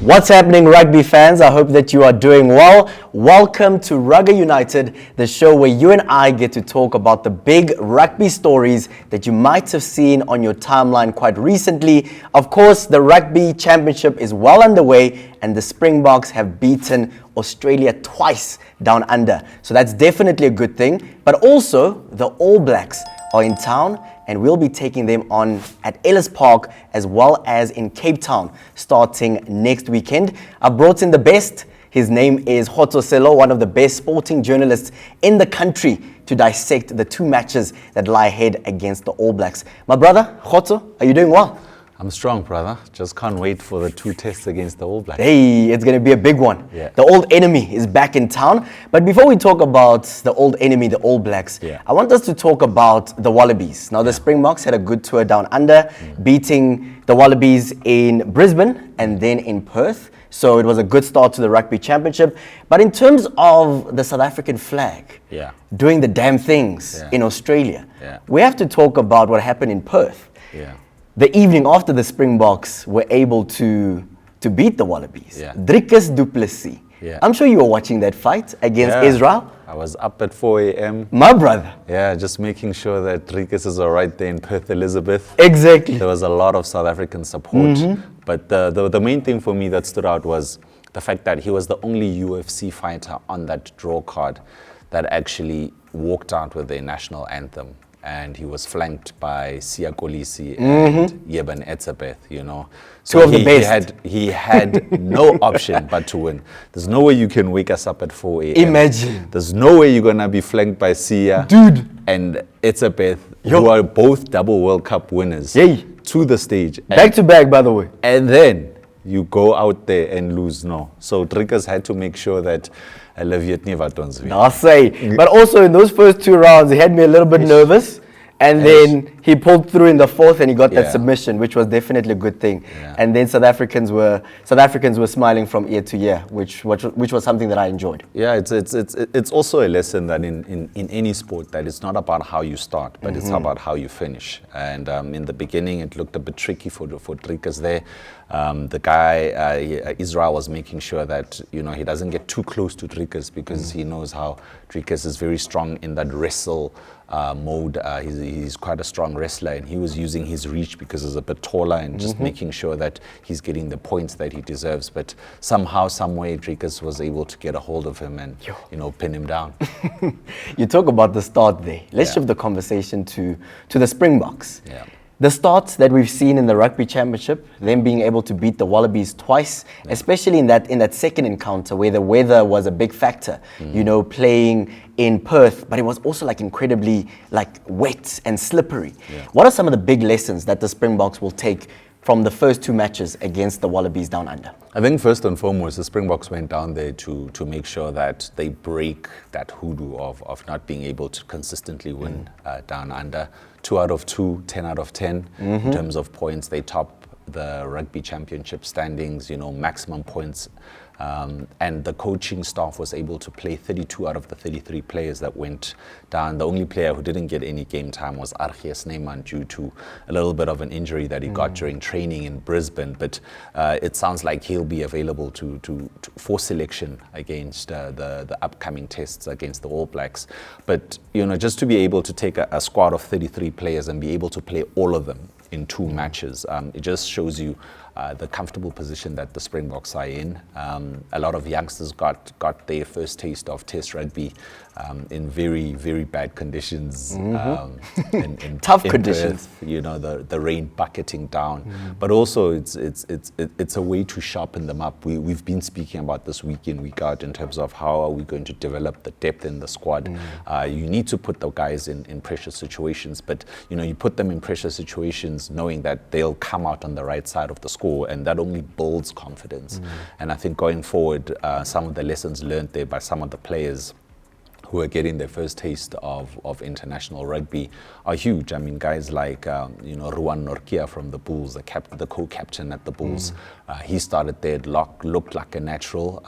What's happening, rugby fans? I hope that you are doing well. Welcome to Rugby United, the show where you and I get to talk about the big rugby stories that you might have seen on your timeline quite recently. Of course, the Rugby Championship is well underway and the Springboks have beaten Australia twice down under. So that's definitely a good thing. But also, the All Blacks are in town and we'll be taking them on at Ellis Park as well as in Cape Town starting next weekend. I've brought in the best. His name is Khotso Sello, one of the best sporting journalists in the country, to dissect the two matches that lie ahead against the All Blacks. My brother, Khotso, are you doing well? I'm strong, brother. Just can't wait for the two tests against the All Blacks. Hey, it's going to be a big one. Yeah. The old enemy is back in town. But before we talk about the old enemy, the All Blacks, I want us to talk about the Wallabies. Now, the Springboks had a good tour down under, beating the Wallabies in Brisbane and then in Perth. So it was a good start to the Rugby Championship. But in terms of the South African flag doing the damn things in Australia, we have to talk about what happened in Perth. The evening after the Springboks were able to beat the Wallabies. Driekus du Plessis. I'm sure you were watching that fight against Israel. I was up at 4 a.m. My brother. Yeah, just making sure that Driekus is all right there in Perth Elizabeth. Exactly. There was a lot of South African support. But the main thing for me that stood out was the fact that he was the only UFC fighter on that draw card that actually walked out with their national anthem. And he was flanked by Siya Kolisi and Yeben Etzebeth, you know. So two of the best. He had no option but to win. There's no way you can wake us up at 4 a.m. Imagine. There's no way you're going to be flanked by Siya and Etzebeth, who are both double World Cup winners, to the stage. Back to back, by the way. And then you go out there and lose. No. So Driekus had to make sure that I'll say. But also in those first two rounds, he had me a little bit nervous. And then he pulled through in the fourth and he got that submission, which was definitely a good thing. And then South Africans were smiling from ear to ear, which was something that I enjoyed. Yeah, it's also a lesson that in any sport that it's not about how you start, but it's about how you finish. And in the beginning, it looked a bit tricky for Driekus there. The guy, Israel, was making sure that he doesn't get too close to Driekus because he knows how Driekus is very strong in that wrestle mode. He's quite a strong wrestler, and he was using his reach because he's a bit taller and just making sure that he's getting the points that he deserves. But somehow, some way, Driekus was able to get a hold of him and pin him down. You talk about the start there. Let's shift the conversation to the Springboks. The starts that we've seen in the Rugby Championship, them being able to beat the Wallabies twice, especially in that second encounter where the weather was a big factor, playing in Perth, but it was also incredibly wet and slippery. What are some of the big lessons that the Springboks will take from the first two matches against the Wallabies down under? I think first and foremost, the Springboks went down there to make sure that they break that hoodoo of not being able to consistently win down under. 2 out of 2, 10 out of 10 in terms of points. They top the Rugby Championship standings, maximum points. And the coaching staff was able to play 32 out of the 33 players that went down. The only player who didn't get any game time was Argie Snyman due to a little bit of an injury that he got during training in Brisbane. But it sounds like he'll be available for selection against the upcoming tests against the All Blacks. But just to be able to take a squad of 33 players and be able to play all of them in 2 matches, it just shows you the comfortable position that the Springboks are in. A lot of youngsters got their first taste of Test rugby in very, very bad conditions. In tough conditions. Perth, the rain bucketing down. But also it's a way to sharpen them up. We've been speaking about this week in, week out in terms of how are we going to develop the depth in the squad. You need to put the guys in pressure situations, but you put them in pressure situations knowing that they'll come out on the right side of the score, and that only builds confidence. And I think going forward, some of the lessons learned there by some of the players who are getting their first taste of international rugby are huge. I mean, guys like Ruan Norkia from the Bulls, the co-captain at the Bulls, he started there, looked like a natural.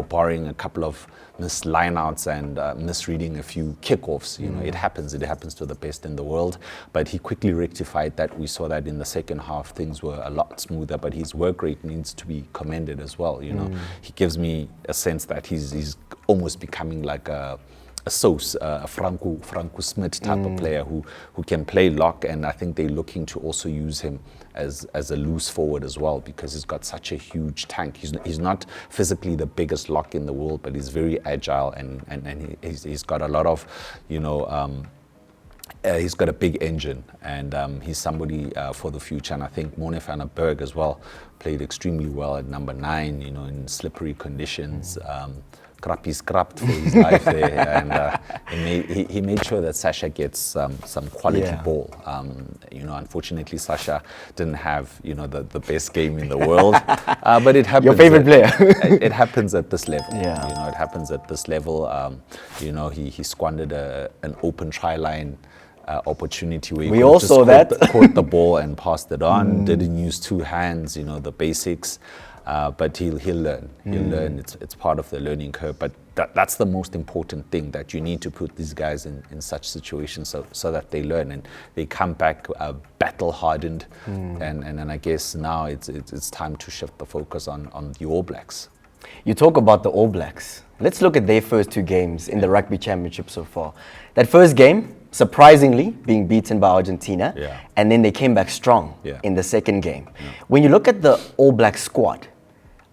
barring a couple of missed lineouts and misreading a few kickoffs. It happens. It happens to the best in the world. But he quickly rectified that. We saw that in the second half, things were a lot smoother. But his work rate needs to be commended as well. He gives me a sense that he's almost becoming like a Sous, a Franco Smith type of player who can play lock, and I think they're looking to also use him as a loose forward as well, because he's got such a huge tank. He's not physically the biggest lock in the world, but he's very agile, and he's got a lot of, he's got a big engine, and he's somebody for the future. And I think Mone van der Berg as well played extremely well at number 9, in slippery conditions. Krappy scrapped for his life there, and he made sure that Sasha gets some quality ball. Unfortunately, Sasha didn't have the best game in the world, but it happens. Your favorite player? It happens at this level. Yeah. It happens at this level. He squandered an open try line opportunity where we all saw that. Caught the ball and passed it on. Didn't use 2 hands. The basics. But he'll learn. He'll learn. It's part of the learning curve. But that's the most important thing, that you need to put these guys in such situations so that they learn and they come back battle hardened. And I guess now it's time to shift the focus on the All Blacks. You talk about the All Blacks. Let's look at their first 2 games in the Rugby Championship so far. That first game, surprisingly, being beaten by Argentina, and then they came back strong in the second game. When you look at the All Black squad,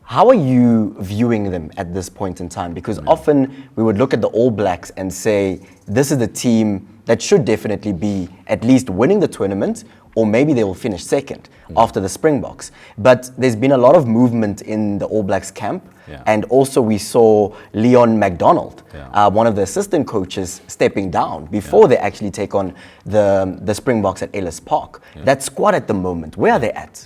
how are you viewing them at this point in time? Because often we would look at the All Blacks and say, this is the team that should definitely be at least winning the tournament, or maybe they will finish second after the Springboks. But there's been a lot of movement in the All Blacks camp. And also we saw Leon MacDonald, one of the assistant coaches, stepping down before they actually take on the Springboks at Ellis Park. That squad at the moment, where are they at?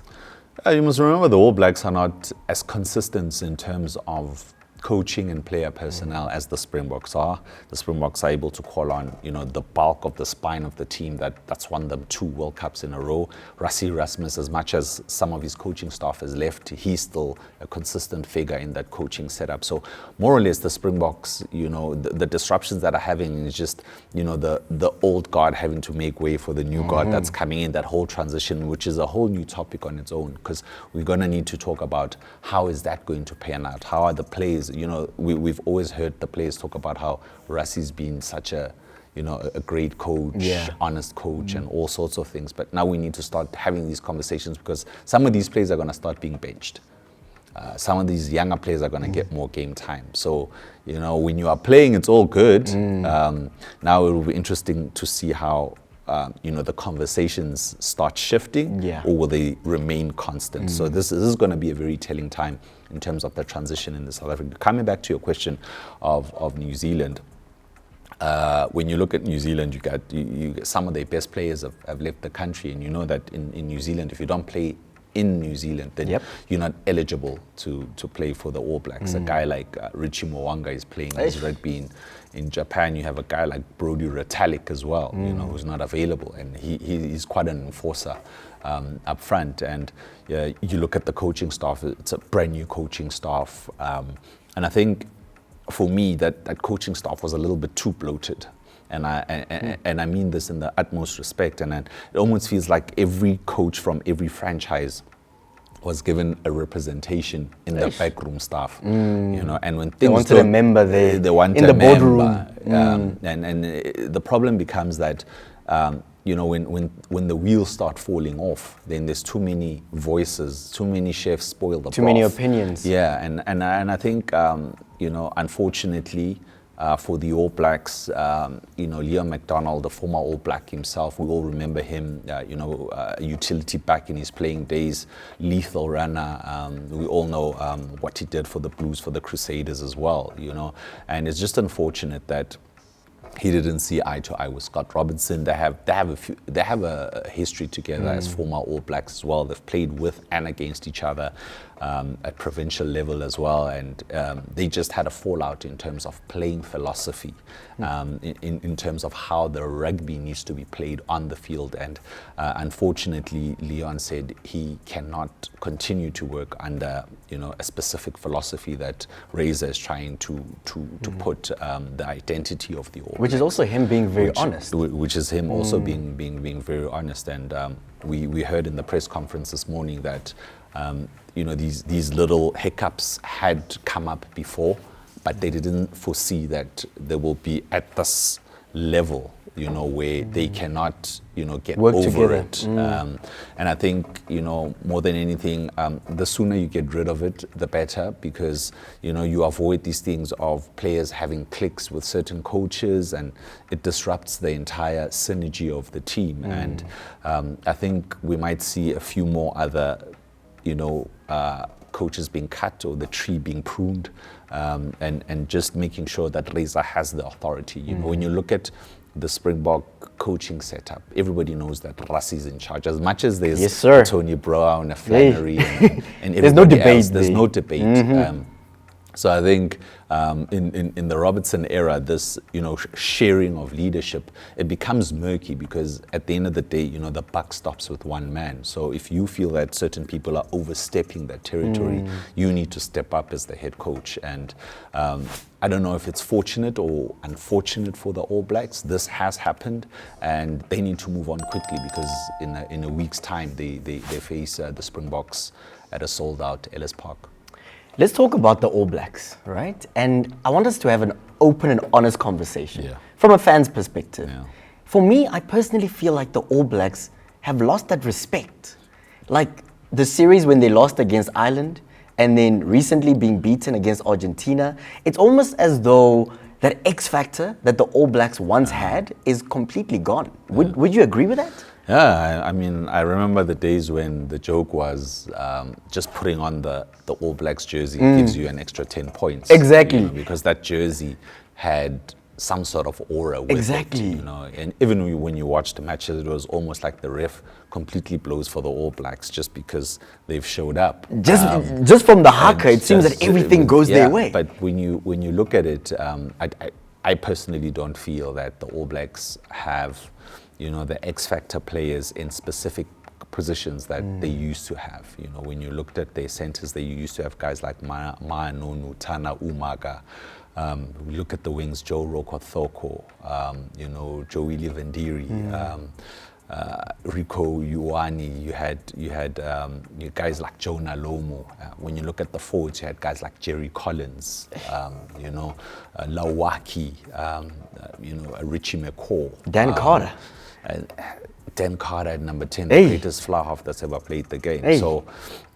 You must remember the All Blacks are not as consistent in terms of coaching and player personnel as the Springboks are. The Springboks are able to call on, the bulk of the spine of the team that's won them 2 World Cups in a row. Rassie Erasmus, as much as some of his coaching staff has left, he's still a consistent figure in that coaching setup. So more or less the Springboks, the disruptions that are having is just, the old guard having to make way for the new guard that's coming in, that whole transition, which is a whole new topic on its own, because we're going to need to talk about how is that going to pan out? How are the players? We've always heard the players talk about how Rassie's been such a great coach, honest coach, and all sorts of things. But now we need to start having these conversations, because some of these players are going to start being benched. Some of these younger players are going to get more game time. So, when you are playing, it's all good. Now it will be interesting to see how the conversations start shifting, or will they remain constant? So this is going to be a very telling time in terms of the transition in the South Africa. Coming back to your question of New Zealand, when you look at New Zealand, you get some of their best players have left the country, and you know that in New Zealand, if you don't play in New Zealand, then you're not eligible to play for the All Blacks. A guy like Richie Mwanga is playing his rugby in Japan. You have a guy like Brody Retallick as well, who's not available, and he's quite an enforcer up front. And you look at the coaching staff; it's a brand new coaching staff, and I think for me that coaching staff was a little bit too bloated. And I mean this in the utmost respect. And it almost feels like every coach from every franchise was given a representation in the backroom staff, and when things they wanted a member there, they want in a the member, boardroom. And the problem becomes that, when the wheels start falling off, then there's too many voices, too many chefs spoil the broth. Too many opinions. Yeah, and I think, unfortunately, for the All Blacks, Leon MacDonald, the former All Black himself, we all remember him, a utility back in his playing days, lethal runner. We all know what he did for the Blues, for the Crusaders as well, and it's just unfortunate that he didn't see eye to eye with Scott Robinson. They have a history together as former All Blacks as well. They've played with and against each other at provincial level as well, and they just had a fallout in terms of playing philosophy, in terms of how the rugby needs to be played on the field. And unfortunately, Leon said he cannot continue to work under a specific philosophy that Razor is trying to put the identity of the All Blacks. Which is also him being very honest. Which is him also being very honest. And we heard in the press conference this morning that these little hiccups had come up before, but they didn't foresee that they will be at this level, where they cannot, get work over together. it. And I think, more than anything, the sooner you get rid of it, the better, because, you avoid these things of players having cliques with certain coaches, and it disrupts the entire synergy of the team. And I think we might see a few more other, coaches being cut or the tree being pruned, and just making sure that Razor has the authority. When you look at the Springbok coaching setup, everybody knows that Rassi's in charge. As much as there's Tony Brown, a Flannery, and there's no debate. There's no debate. So I think in the Robertson era, this sharing of leadership, it becomes murky, because at the end of the day, the buck stops with one man. So if you feel that certain people are overstepping that territory, you need to step up as the head coach. And I don't know if it's fortunate or unfortunate for the All Blacks. This has happened, and they need to move on quickly, because in a week's time they face the Springboks at a sold-out Ellis Park. Let's talk about the All Blacks, right? And I want us to have an open and honest conversation from a fan's perspective. Yeah. For me, I personally feel like the All Blacks have lost that respect. Like the series when they lost against Ireland, and then recently being beaten against Argentina, it's almost as though that X factor that the All Blacks once had is completely gone. Would you agree with that? Yeah, I mean, I remember the days when the joke was just putting on the All Blacks jersey gives you an extra 10 points. Exactly. Because that jersey had some sort of aura with it. And even when you watch the matches, it was almost like the ref completely blows for the All Blacks just because they've showed up. Just from the haka, it seems that everything goes their way. But when you look at it, I personally don't feel that the All Blacks have the X factor players in specific positions that they used to have. When you looked at their centers, they used to have guys like Maanonu, Tana Umaga. We look at the wings, Joe Rokothoko, Joey Livendiri, Rico Ioane. You had guys like Jonah Lomo. When you look at the forwards, you had guys like Jerry Collins, Lawaki, Richie McCaw, Dan Carter. Dan Carter at number 10, the greatest fly half that's ever played the game. So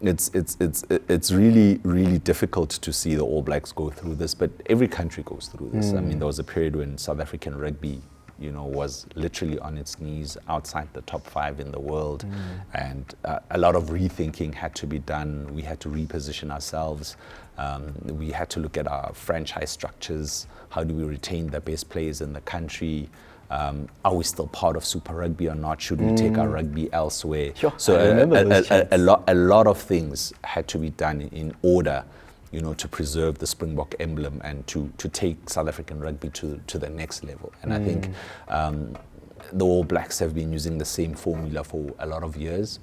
it's really, really difficult to see the All Blacks go through this, but every country goes through this. I mean, there was a period when South African rugby, was literally on its knees outside the top 5 in the world, and a lot of rethinking had to be done. We had to reposition ourselves. We had to look at our franchise structures. How do we retain the best players in the country? Are we still part of Super Rugby or not? Should we take our rugby elsewhere? Sure. So a lot of things had to be done in order, to preserve the Springbok emblem and to take South African rugby to the next level. And I think the All Blacks have been using the same formula for a lot of years.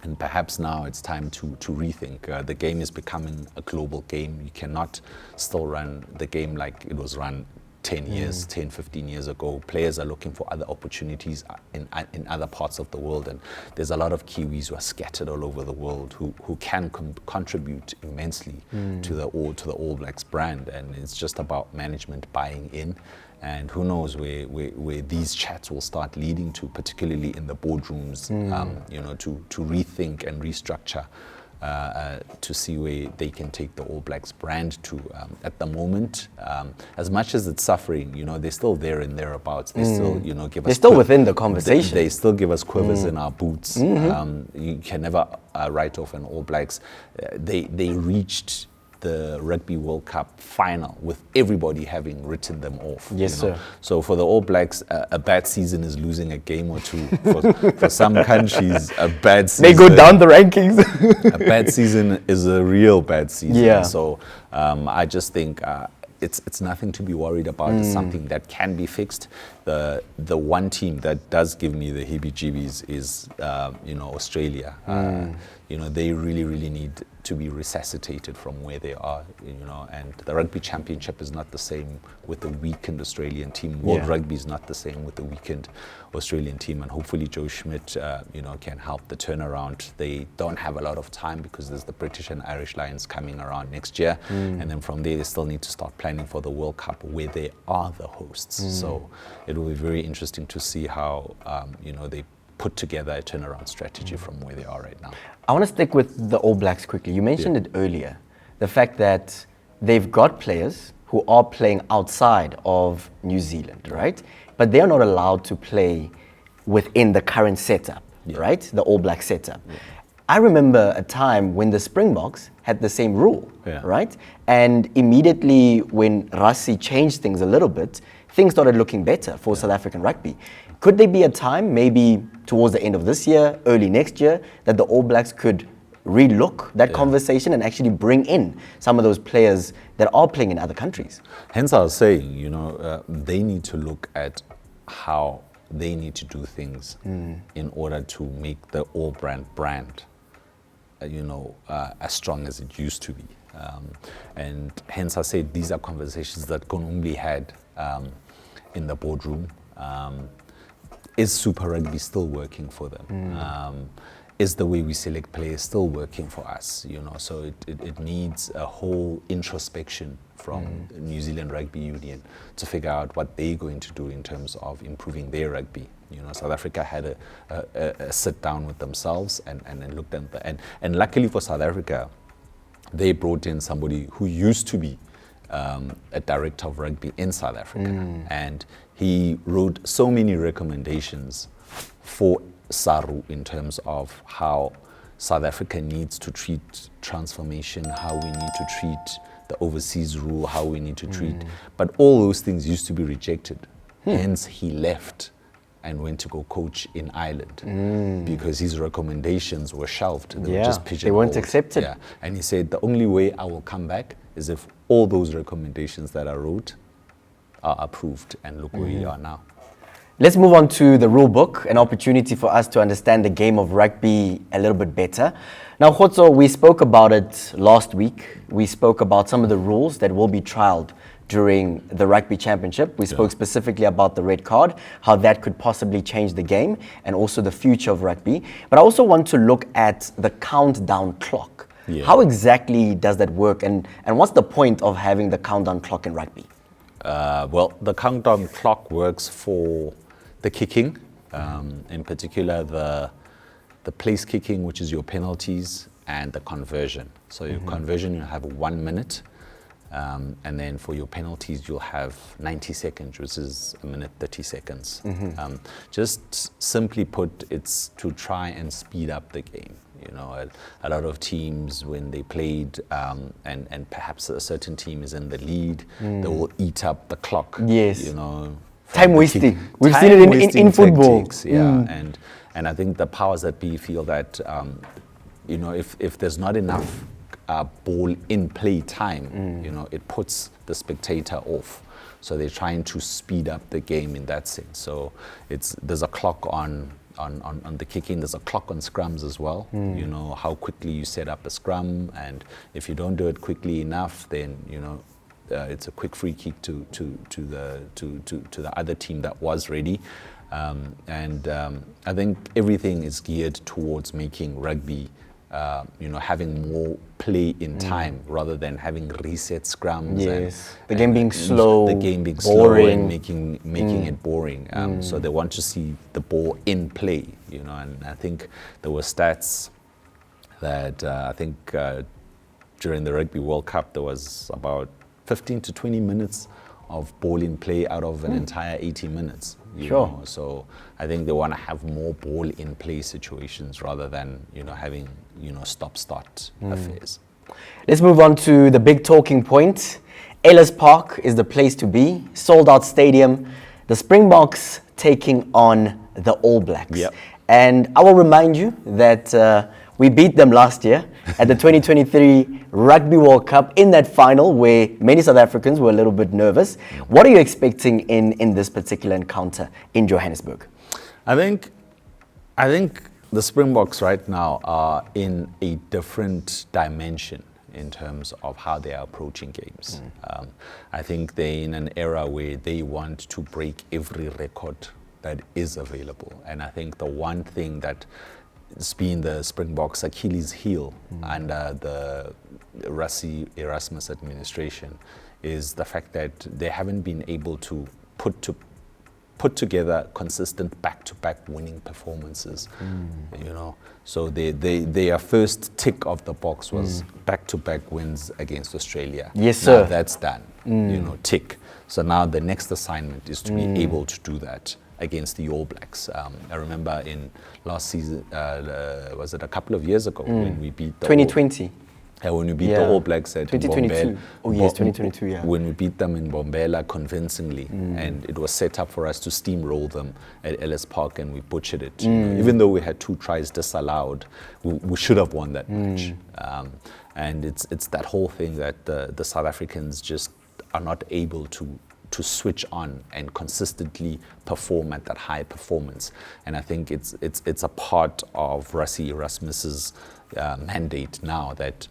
And perhaps now it's time to rethink. The game is becoming a global game. You cannot still run the game like it was run 10 years, 10, 15 years ago. Players are looking for other opportunities in other parts of the world, and there's a lot of Kiwis who are scattered all over the world who can contribute immensely to the All Blacks brand, and it's just about management buying in. And who knows where these chats will start leading to, particularly in the boardrooms, to rethink and restructure to see where they can take the All Blacks brand to. At the moment, as much as it's suffering, they're still there and thereabouts. They still, give us. They're still within the conversation. They still give us quivers in our boots. You can never write off an All Blacks. They reached the Rugby World Cup final with everybody having written them off. Yes, you know? sir. So for the All Blacks, a bad season is losing a game or two. For some countries, a bad season... They go down the rankings. A bad season is a real bad season. Yeah. So I just think it's nothing to be worried about. It's something that can be fixed. The one team that does give me the heebie-jeebies is Australia. They really need to be resuscitated from where they are. And the Rugby Championship is not the same with the weakened Australian team. World Rugby is not the same with the weakened Australian team. And hopefully Joe Schmidt, can help the turnaround. They don't have a lot of time because there's the British and Irish Lions coming around next year. And then from there, they still need to start planning for the World Cup where they are the hosts. So it will be very interesting to see how, they put together a turnaround strategy from where they are right now. I want to stick with the All Blacks quickly. You mentioned it earlier, the fact that they've got players who are playing outside of New Zealand, right? But they're not allowed to play within the current setup, right? The All Black setup. I remember a time when the Springboks had the same rule, right? And immediately when Rassie changed things a little bit, things started looking better for South African rugby. Could there be a time, maybe towards the end of this year, early next year, that the All Blacks could relook that conversation and actually bring in some of those players that are playing in other countries? Hence I was saying, they need to look at how they need to do things in order to make the All brand as strong as it used to be. And hence I said these are conversations that can only be had in the boardroom. Is Super Rugby still working for them? Is the way we select players still working for us? So it needs a whole introspection from New Zealand Rugby Union to figure out what they're going to do in terms of improving their rugby. South Africa had a sit down with themselves and looked at and luckily for South Africa, they brought in somebody who used to be a director of rugby in South Africa, and he wrote so many recommendations for SARU in terms of how South Africa needs to treat transformation, how we need to treat the overseas rule, how we need to treat, but all those things used to be rejected. Hence he left and went to go coach in Ireland because his recommendations were shelved. They were just pigeonholed. They weren't accepted. Yeah. And he said, the only way I will come back is if all those recommendations that I wrote are approved, and look where we are now. Let's move on to the rule book, an opportunity for us to understand the game of rugby a little bit better. Now, Khotso, we spoke about it last week. We spoke about some of the rules that will be trialed during the Rugby Championship. We spoke specifically about the red card, how that could possibly change the game, and also the future of rugby. But I also want to look at the countdown clock. How exactly does that work, and what's the point of having the countdown clock in rugby? Well, the countdown clock works for the kicking, in particular the place kicking, which is your penalties, and the conversion. So your conversion, you have 1 minute, and then for your penalties, you'll have 90 seconds, which is 1 minute 30 seconds. Just simply put, it's to try and speed up the game. A lot of teams, when they played, and perhaps a certain team is in the lead, they will eat up the clock. Yes. Time wasting. We've seen it in football. Tactics, and I think the powers that be feel that, if there's not enough ball in play time, it puts the spectator off. So they're trying to speed up the game in that sense. So there's a clock on the kicking, there's a clock on scrums as well. How quickly you set up a scrum, and if you don't do it quickly enough, then it's a quick free kick to the other team that was ready. I think everything is geared towards making rugby, having more play in time rather than having reset scrums. Yes, the game being slow, boring. Slow and making it boring. So they want to see the ball in play, and I think there were stats that during the Rugby World Cup there was about 15 to 20 minutes of ball in play out of an entire 80 minutes. You know? So I think they want to have more ball in play situations rather than having stop-start affairs. Let's move on to the big talking point. Ellis Park is the place to be. Sold out stadium. The Springboks taking on the All Blacks. Yep. And I will remind you that we beat them last year at the 2023 Rugby World Cup in that final where many South Africans were a little bit nervous. What are you expecting in this particular encounter in Johannesburg? I think the Springboks right now are in a different dimension in terms of how they are approaching games. I think they're in an era where they want to break every record that is available. And I think the one thing that has been the Springboks' Achilles heel under the Erasmus administration is the fact that they haven't been able to put together consistent back-to-back winning performances. So their first tick of the box was back-to-back wins against Australia. Yes, sir. Now that's done. Tick. So now the next assignment is to be able to do that against the All Blacks. I remember in last season, was it a couple of years ago when we beat the 2020. When we beat the All Blacks at 2022. Oh yes, 2022, yeah. When we beat them in Bombela convincingly, and it was set up for us to steamroll them at Ellis Park, and we butchered it. Even though we had 2 tries disallowed, we should have won that match. And it's that whole thing that the South Africans just are not able to switch on and consistently perform at that high performance. And I think it's a part of Rassie Erasmus's mandate now that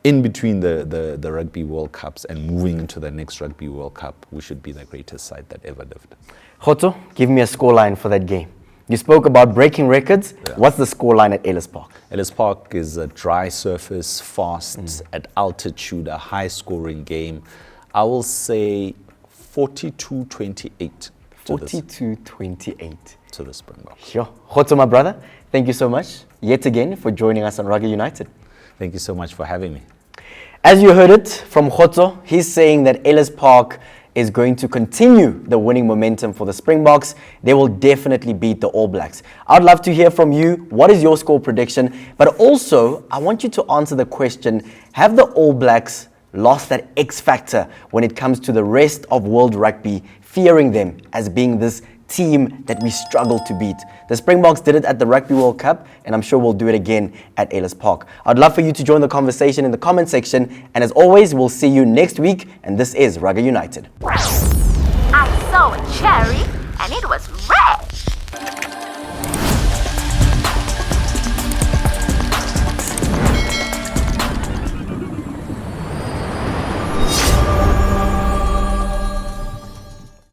in between the Rugby World Cups and moving into the next Rugby World Cup, we should be the greatest side that ever lived. Khotso, give me a scoreline for that game. You spoke about breaking records. Yeah. What's the scoreline at Ellis Park? Ellis Park is a dry surface, fast, at altitude, a high-scoring game. I will say 42-28. 42-28. To the Springboks. Sure. Khotso, my brother, thank you so much yet again for joining us on Rugby United. Thank you so much for having me. As you heard it from Khotso, he's saying that Ellis Park is going to continue the winning momentum for the Springboks. They will definitely beat the All Blacks. I'd love to hear from you. What is your score prediction? But also, I want you to answer the question, have the All Blacks lost that X factor when it comes to the rest of world rugby, fearing them as being this team that we struggle to beat? The Springboks did it at the Rugby World Cup, and I'm sure we'll do it again at Ellis Park. I'd love for you to join the conversation in the comment section, and as always, we'll see you next week, and this is Rugby United. I saw a cherry